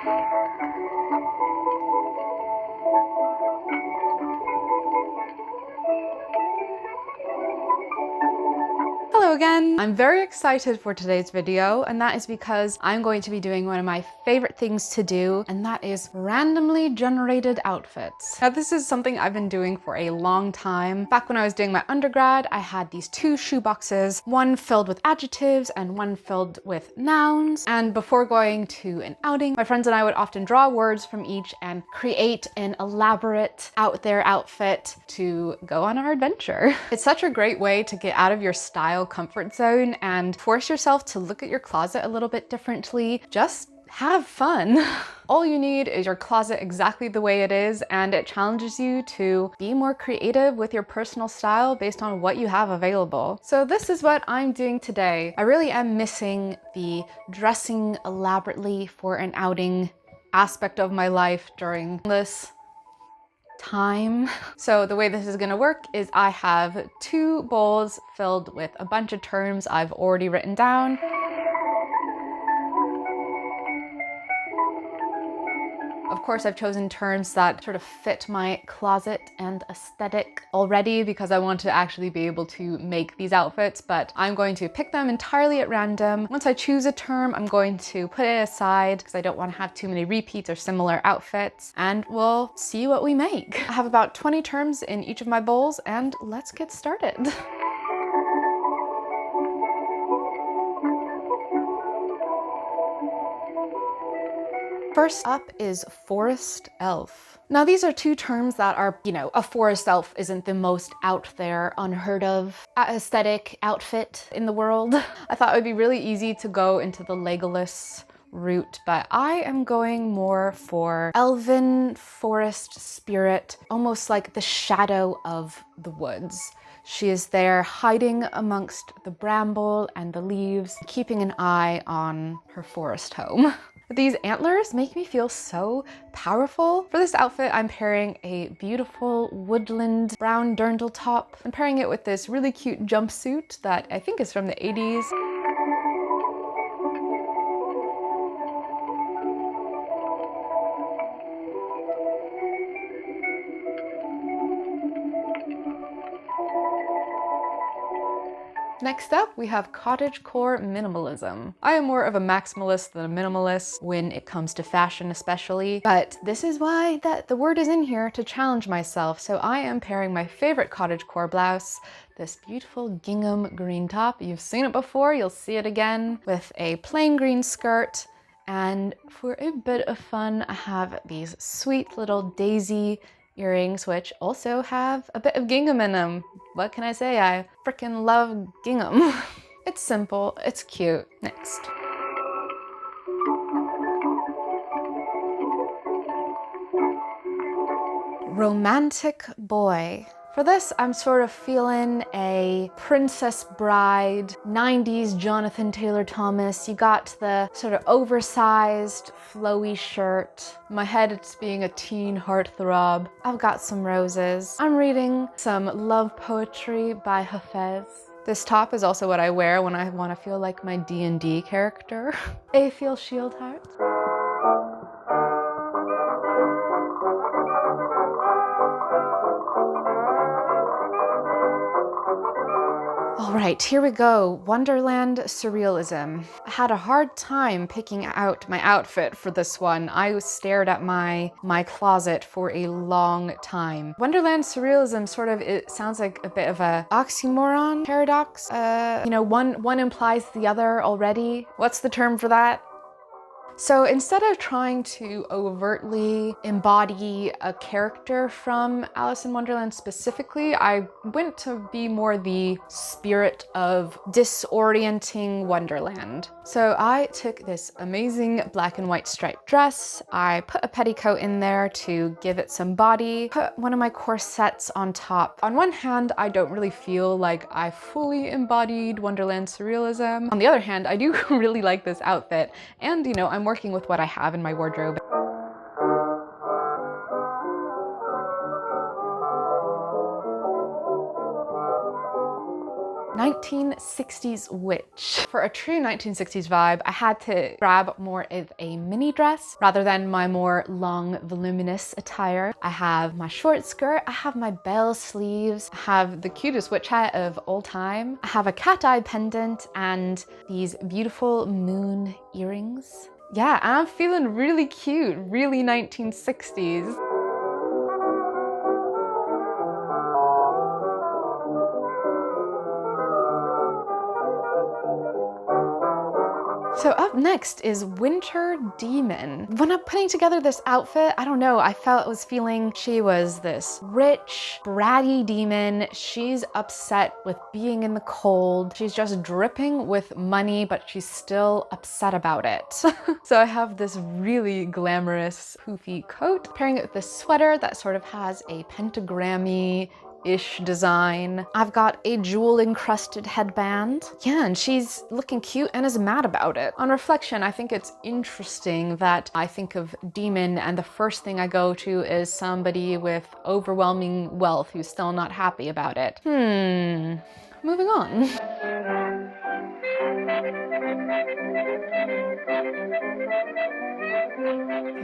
Hello again! I'm very excited for today's video, and that is because I'm going to be doing one of my favorite things to do, and that is randomly generated outfits. Now, this is something I've been doing for a long time. Back when I was doing my undergrad, I had these two shoe boxes, one filled with adjectives and one filled with nouns. And before going to an outing, my friends and I would often draw words from each and create an elaborate out there outfit to go on our adventure. It's such a great way to get out of your style comfort zone and force yourself to look at your closet a little bit differently. Just have fun. All you need is your closet exactly the way it is, and it challenges you to be more creative with your personal style based on what you have available. So this is what I'm doing today. I really am missing the dressing elaborately for an outing aspect of my life during this time. So the way this is gonna work is I have two bowls filled with a bunch of terms I've already written down. Of course, I've chosen terms that sort of fit my closet and aesthetic already because I want to actually be able to make these outfits, but I'm going to pick them entirely at random. Once I choose a term, I'm going to put it aside because I don't want to have too many repeats or similar outfits, and we'll see what we make. I have about 20 terms in each of my bowls, and let's get started. First up is forest elf. Now, these are two terms that are, a forest elf isn't the most out there, unheard of aesthetic outfit in the world. I thought it would be really easy to go into the Legolas route, but I am going more for elven forest spirit, almost like the shadow of the woods. She is there hiding amongst the bramble and the leaves, keeping an eye on her forest home. These antlers make me feel so powerful. For this outfit, I'm pairing a beautiful woodland brown dirndl top. I'm pairing it with this really cute jumpsuit that I think is from the 80s. Next up, we have Cottagecore Minimalism. I am more of a maximalist than a minimalist when it comes to fashion especially, but this is why the word is in here, to challenge myself. So I am pairing my favorite cottagecore blouse, this beautiful gingham green top. You've seen it before, you'll see it again, with a plain green skirt. And for a bit of fun, I have these sweet little daisy earrings, which also have a bit of gingham in them. What can I say? I freaking love gingham. It's simple, it's cute. Next. Romantic boy. For this, I'm sort of feeling a Princess Bride, 90s Jonathan Taylor Thomas. You got the sort of oversized, flowy shirt. In my head, it's being a teen heartthrob. I've got some roses. I'm reading some love poetry by Hafez. This top is also what I wear when I want to feel like my D&D character. Aethiel Shieldheart. All right, here we go. Wonderland Surrealism. I had a hard time picking out my outfit for this one. I stared at my closet for a long time. Wonderland Surrealism it sounds like a bit of a oxymoron, paradox. One implies the other already. What's the term for that? So instead of trying to overtly embody a character from Alice in Wonderland specifically, I went to be more the spirit of disorienting Wonderland. So I took this amazing black and white striped dress, I put a petticoat in there to give it some body, put one of my corsets on top. On one hand, I don't really feel like I fully embodied Wonderland Surrealism. On the other hand, I do really like this outfit, and I'm working with what I have in my wardrobe. 19 1960s witch. For a true 1960s vibe, I had to grab more of a mini dress rather than my more long, voluminous attire. I have my short skirt, I have my bell sleeves, I have the cutest witch hat of all time, I have a cat eye pendant, and these beautiful moon earrings. Yeah, and I'm feeling really cute, really 1960s. So up next is Winter Demon. When I'm putting together this outfit, I don't know, I was feeling she was this rich, bratty demon. She's upset with being in the cold. She's just dripping with money, but she's still upset about it. So I have this really glamorous poofy coat, pairing it with this sweater that sort of has a pentagrammy ish design. I've got a jewel encrusted headband. Yeah, and she's looking cute and is mad about it. On reflection, I think it's interesting that I think of demon and the first thing I go to is somebody with overwhelming wealth who's still not happy about it. Moving on.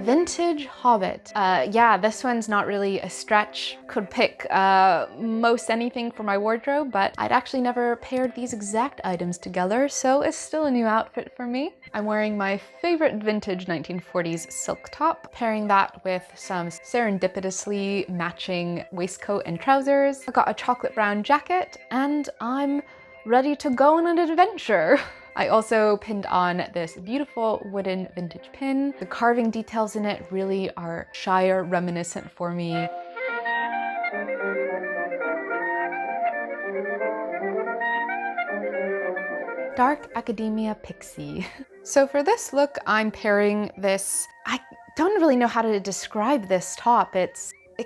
Vintage Hobbit. Yeah, this one's not really a stretch. Could pick most anything for my wardrobe, but I'd actually never paired these exact items together, so it's still a new outfit for me. I'm wearing my favorite vintage 1940s silk top, pairing that with some serendipitously matching waistcoat and trousers. I've got a chocolate brown jacket, and I'm ready to go on an adventure. I also pinned on this beautiful wooden vintage pin. The carving details in it really are Shire reminiscent for me. Dark Academia Pixie. So for this look, I'm pairing this, I don't really know how to describe this top. It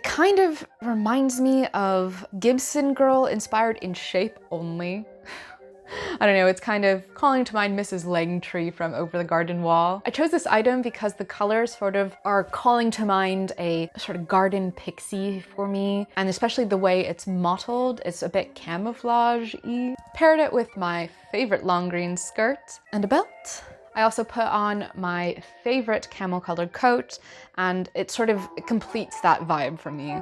kind of reminds me of Gibson Girl inspired in shape only. I don't know, it's kind of calling to mind Mrs. Langtree from Over the Garden Wall. I chose this item because the colors sort of are calling to mind a sort of garden pixie for me, and especially the way it's mottled, it's a bit camouflage-y. Paired it with my favorite long green skirt and a belt. I also put on my favorite camel colored coat, and it sort of completes that vibe for me.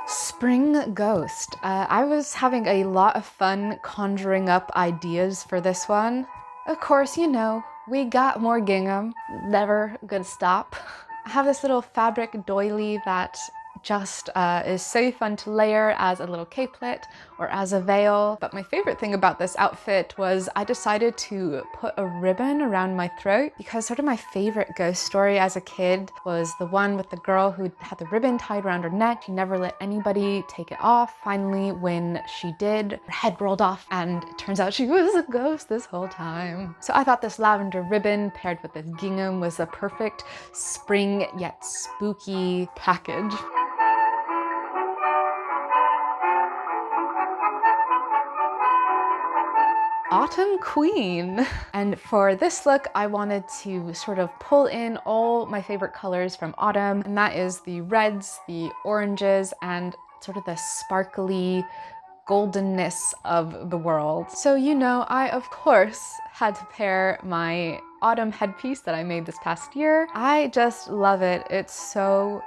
Spring Ghost. I was having a lot of fun conjuring up ideas for this one. Of course, you know, we got more gingham. Never gonna stop. I have this little fabric doily that just is so fun to layer as a little capelet or as a veil. But my favorite thing about this outfit was I decided to put a ribbon around my throat because sort of my favorite ghost story as a kid was the one with the girl who had the ribbon tied around her neck. She never let anybody take it off. Finally, when she did, her head rolled off and it turns out she was a ghost this whole time. So I thought this lavender ribbon paired with this gingham was a perfect spring yet spooky package. Autumn Queen. And for this look, I wanted to sort of pull in all my favorite colors from autumn, and that is the reds, the oranges, and sort of the sparkly goldenness of the world. So, you know, I of course had to pair my autumn headpiece that I made this past year. I just love it. It's so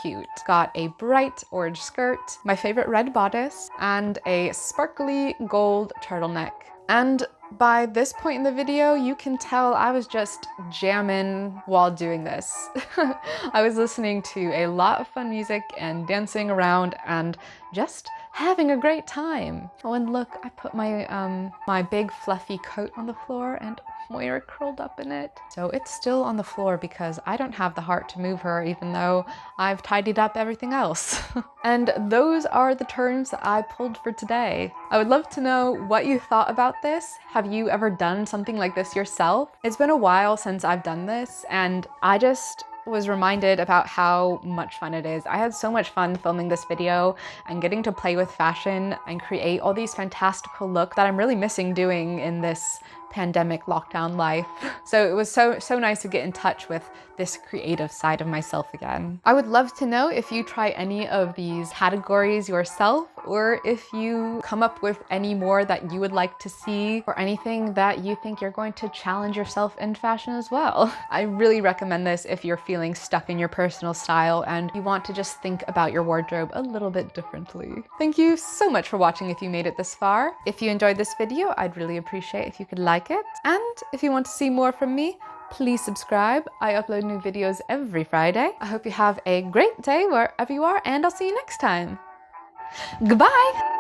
cute. It's got a bright orange skirt, my favorite red bodice, and a sparkly gold turtleneck. And by this point in the video, you can tell I was just jamming while doing this. I was listening to a lot of fun music and dancing around and just having a great time. Oh, and look, I put my my big fluffy coat on the floor and Moira curled up in it. So it's still on the floor because I don't have the heart to move her even though I've tidied up everything else. And those are the terms that I pulled for today. I would love to know what you thought about this. Have you ever done something like this yourself? It's been a while since I've done this and I just was reminded about how much fun it is. I had so much fun filming this video and getting to play with fashion and create all these fantastical looks that I'm really missing doing in this pandemic lockdown life. So it was so nice to get in touch with this creative side of myself again. I would love to know if you try any of these categories yourself, or if you come up with any more that you would like to see, or anything that you think you're going to challenge yourself in fashion as well. I really recommend this if you're feeling stuck in your personal style and you want to just think about your wardrobe a little bit differently. Thank you so much for watching if you made it this far. If you enjoyed this video, I'd really appreciate if you could like it. And if you want to see more from me, please subscribe. I upload new videos every Friday. I hope you have a great day wherever you are, and I'll see you next time. Goodbye!